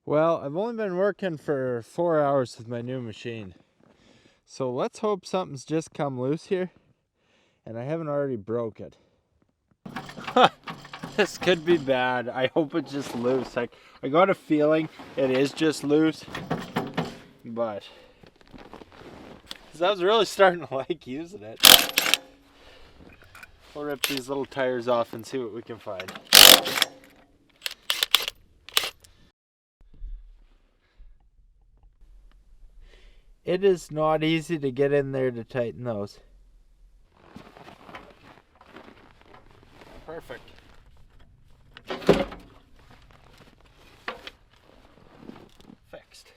Well, I've only been working for 4 hours with my new machine. So let's hope something's just come loose here and I haven't already broke it. This could be bad. I hope it's just loose. I got a feeling it is just loose, but I was really starting to like using it. We'll rip these little tires off and see what we can find. It is not easy to get in there to tighten those. Perfect. Fixed.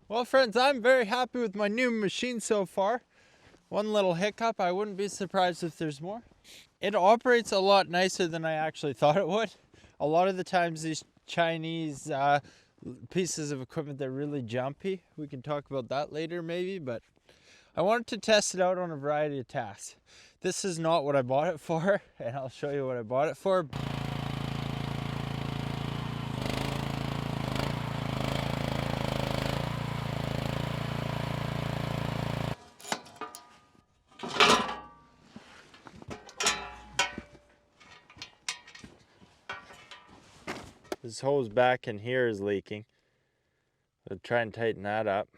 Well, friends, I'm very happy with my new machine so far. One little hiccup, I wouldn't be surprised if there's more. It operates a lot nicer than I actually thought it would. A lot of the times these Chinese pieces of equipment, they're really jumpy. We can talk about that later maybe, but I wanted to test it out on a variety of tasks. This is not what I bought it for, and I'll show you what I bought it for. This hose back in here is leaking. I'll try and tighten that up.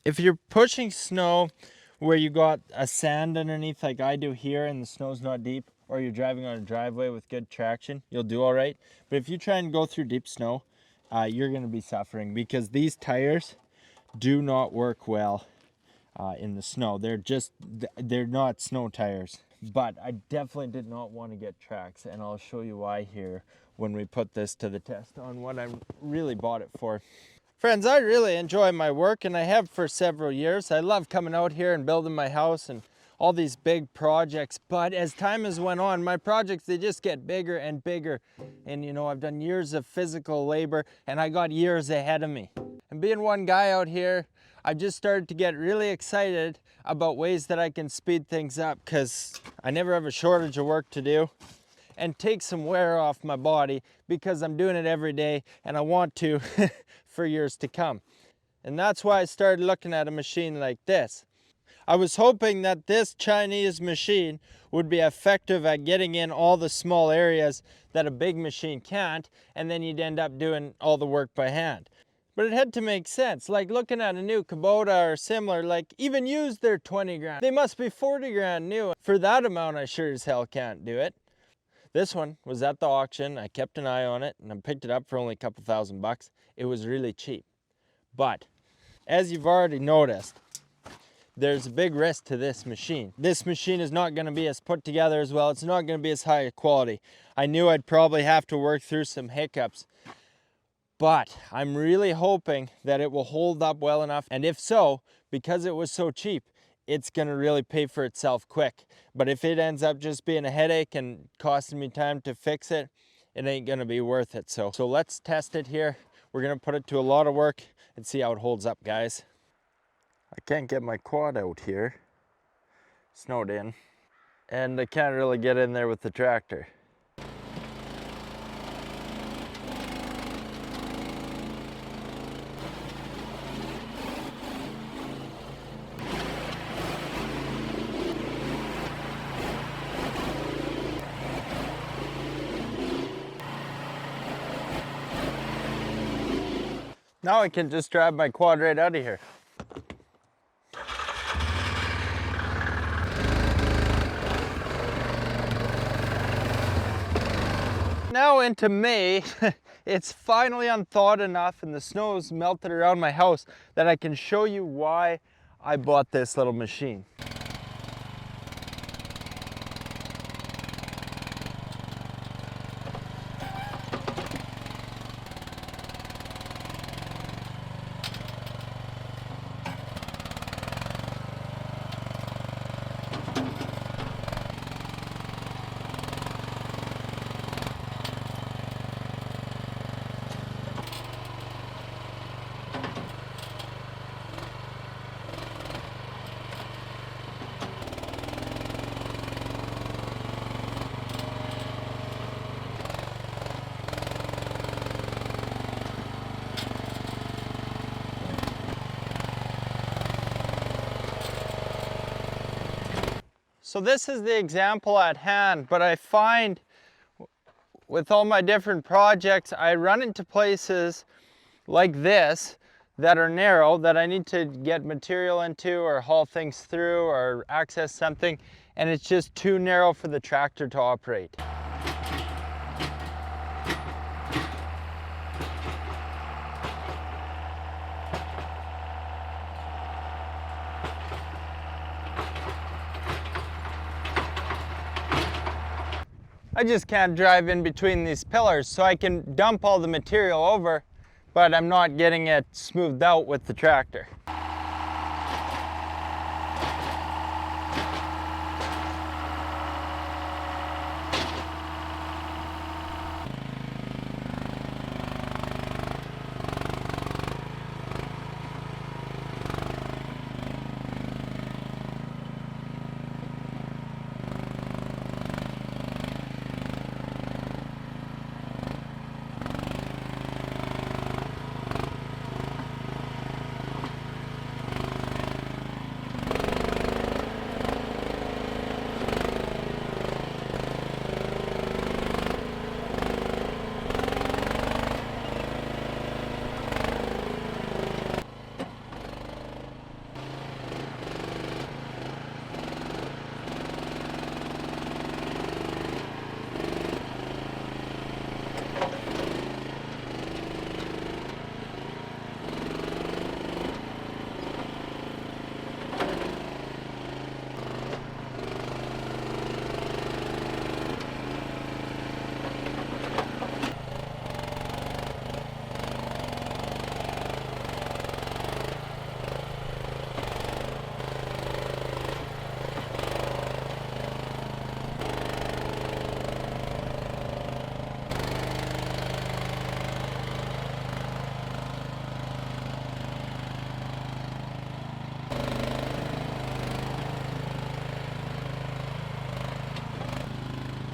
If you're pushing snow where you got a sand underneath like I do here and the snow's not deep, or you're driving on a driveway with good traction, you'll do all right. But if you try and go through deep snow, you're going to be suffering because these tires do not work well in the snow. They're not snow tires. But I definitely did not want to get tracks, and I'll show you why here when we put this to the test on what I really bought it for. Friends, I really enjoy my work, and I have for several years. I love coming out here and building my house and all these big projects, but as time has went on, my projects, they just get bigger and bigger. And you know, I've done years of physical labor, and I got years ahead of me. And being one guy out here, I've just started to get really excited about ways that I can speed things up, because I never have a shortage of work to do, and take some wear off my body because I'm doing it every day and I want to for years to come. And that's why I started looking at a machine like this. I was hoping that this Chinese machine would be effective at getting in all the small areas that a big machine can't, and then you'd end up doing all the work by hand. But it had to make sense. Like looking at a new Kubota or similar, like even used, they're 20 grand. They must be 40 grand new. For that amount, I sure as hell can't do it. This one was at the auction. I kept an eye on it and I picked it up for only a couple $1,000. It was really cheap. But as you've already noticed, there's a big risk to this machine. This machine is not going to be as put together as well. It's not going to be as high a quality. I knew I'd probably have to work through some hiccups, but I'm really hoping that it will hold up well enough. And if so, because it was so cheap, it's going to really pay for itself quick. But if it ends up just being a headache and costing me time to fix it, it ain't going to be worth it. So let's test it here. We're going to put it to a lot of work and see how it holds up, guys. I can't get my quad out here. Snowed in. And I can't really get in there with the tractor. Now I can just drive my quad right out of here. Now into May, it's finally unthawed enough and the snow's melted around my house that I can show you why I bought this little machine. So this is the example at hand, but I find with all my different projects, I run into places like this that are narrow that I need to get material into or haul things through or access something, and it's just too narrow for the tractor to operate. I just can't drive in between these pillars, so I can dump all the material over, but I'm not getting it smoothed out with the tractor.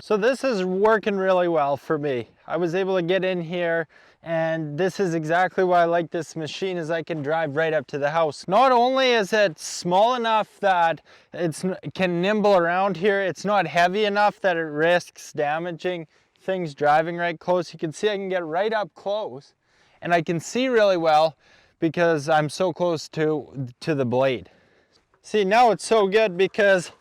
So this is working really well for me. I was able to get in here, and this is exactly why I like this machine, is I can drive right up to the house. Not only is it small enough that it can nimble around here, it's not heavy enough that it risks damaging things driving right close. You can see I can get right up close, and I can see really well because I'm so close to the blade. See, now it's so good because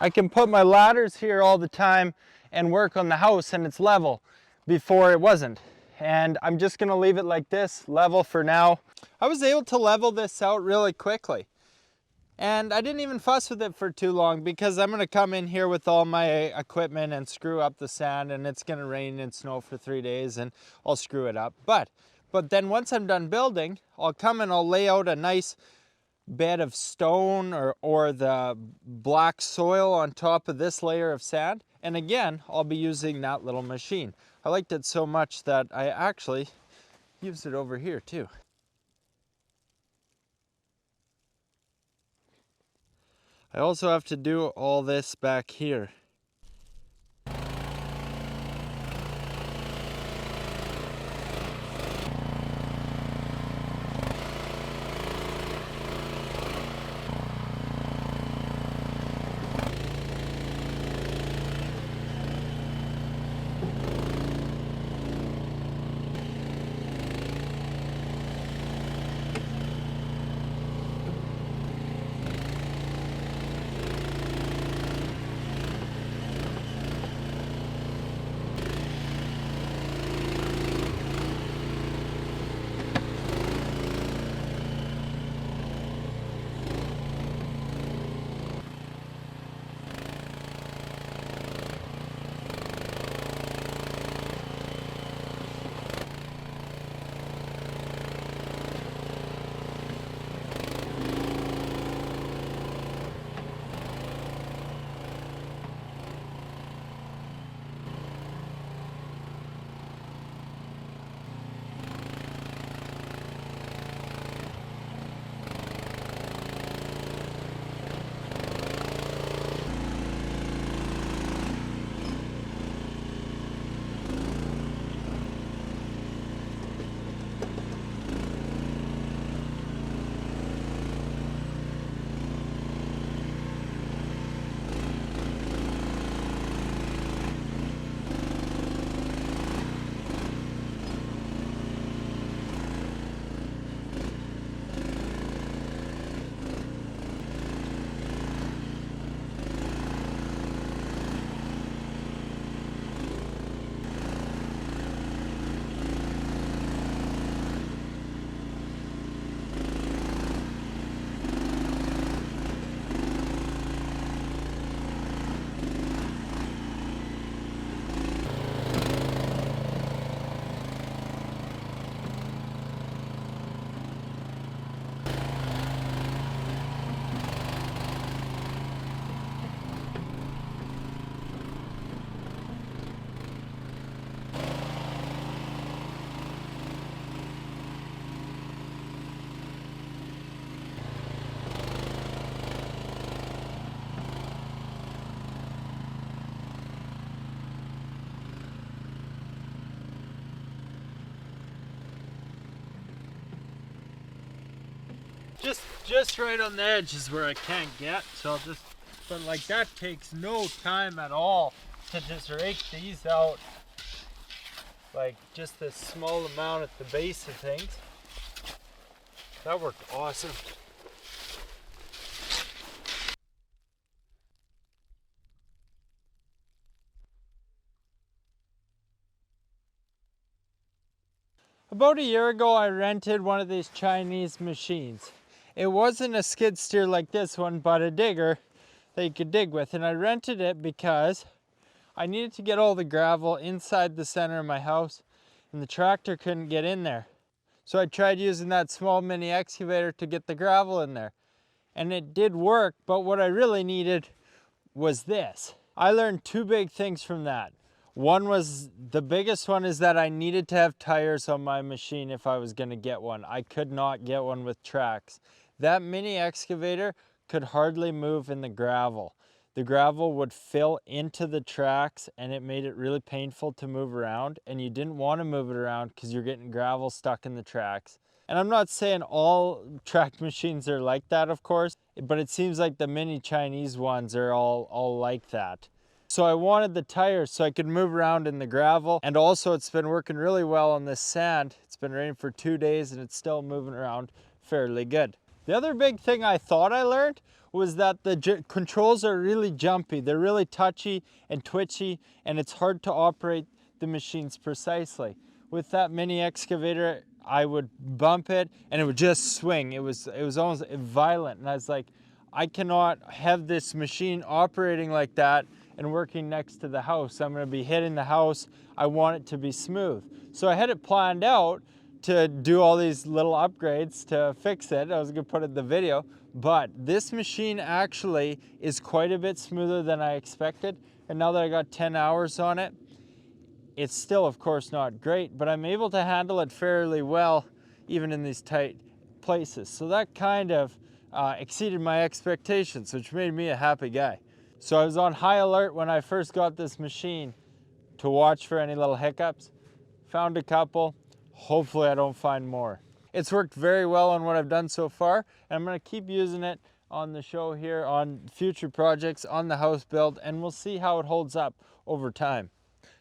I can put my ladders here all the time and work on the house, and it's level. Before it wasn't. And I'm just gonna leave it like this, level for now. I was able to level this out really quickly. And I didn't even fuss with it for too long because I'm gonna come in here with all my equipment and screw up the sand, and it's gonna rain and snow for 3 days and I'll screw it up. But then once I'm done building, I'll come and I'll lay out a nice bed of stone or the black soil on top of this layer of sand, and again I'll be using that little machine. I liked it so much that I actually used it over here too. I also have to do all this back here. just right on the edge is where I can't get, so I'll just, but like that takes no time at all to just rake these out. Like just this small amount at the base of things. That worked awesome. About a year ago, I rented one of these Chinese machines. It wasn't a skid steer like this one, but a digger that you could dig with. And I rented it because I needed to get all the gravel inside the center of my house, and the tractor couldn't get in there. So I tried using that small mini excavator to get the gravel in there. And it did work, but what I really needed was this. I learned two big things from that. One was, the biggest one is that I needed to have tires on my machine if I was gonna get one. I could not get one with tracks. That mini excavator could hardly move in the gravel. The gravel would fill into the tracks and it made it really painful to move around, and you didn't want to move it around because you're getting gravel stuck in the tracks. And I'm not saying all track machines are like that, of course, but it seems like the mini Chinese ones are all like that. So I wanted the tires so I could move around in the gravel, and also it's been working really well on this sand. It's been raining for 2 days and it's still moving around fairly good. The other big thing I thought I learned was that the controls are really jumpy. They're really touchy and twitchy, and it's hard to operate the machines precisely. With that mini excavator, I would bump it and it would just swing. It was almost violent, and I was like, I cannot have this machine operating like that and working next to the house. I'm gonna be hitting the house. I want it to be smooth. So I had it planned out to do all these little upgrades to fix it. I was gonna put it in the video, but this machine actually is quite a bit smoother than I expected. And now that I got 10 hours on it, it's still, of course, not great, but I'm able to handle it fairly well, even in these tight places. So that kind of exceeded my expectations, which made me a happy guy. So I was on high alert when I first got this machine to watch for any little hiccups. Found a couple. Hopefully I don't find more. It's worked very well on what I've done so far, and I'm gonna keep using it on the show here, on future projects, on the house build, and we'll see how it holds up over time.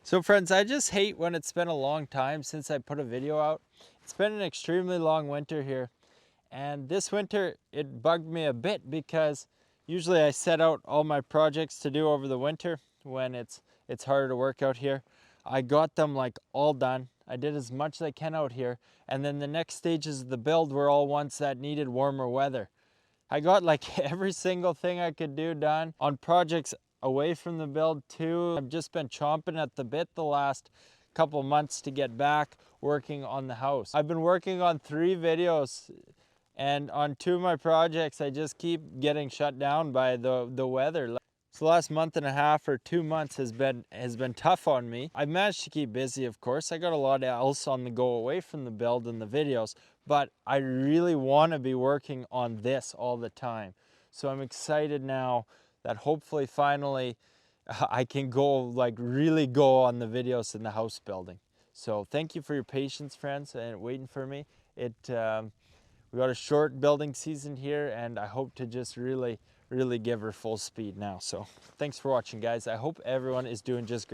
So friends, I just hate when it's been a long time since I put a video out. It's been an extremely long winter here, and this winter it bugged me a bit because usually I set out all my projects to do over the winter when it's harder to work out here. I got them like all done. I did as much as I can out here, and then the next stages of the build were all ones that needed warmer weather. I got like every single thing I could do done on projects away from the build too. I've just been chomping at the bit the last couple months to get back working on the house. I've been working on 3 videos, and on 2 of my projects I just keep getting shut down by the weather. So the last month and a half or 2 months has been tough on me. I've managed to keep busy, of course. I got a lot else on the go away from the build and the videos, but I really want to be working on this all the time. So I'm excited now that hopefully finally I can go, like really go on the videos in the house building. So thank you for your patience, friends, and waiting for me. We got a short building season here, and I hope to just really give her full speed now. So thanks for watching, guys. I hope everyone is doing just great.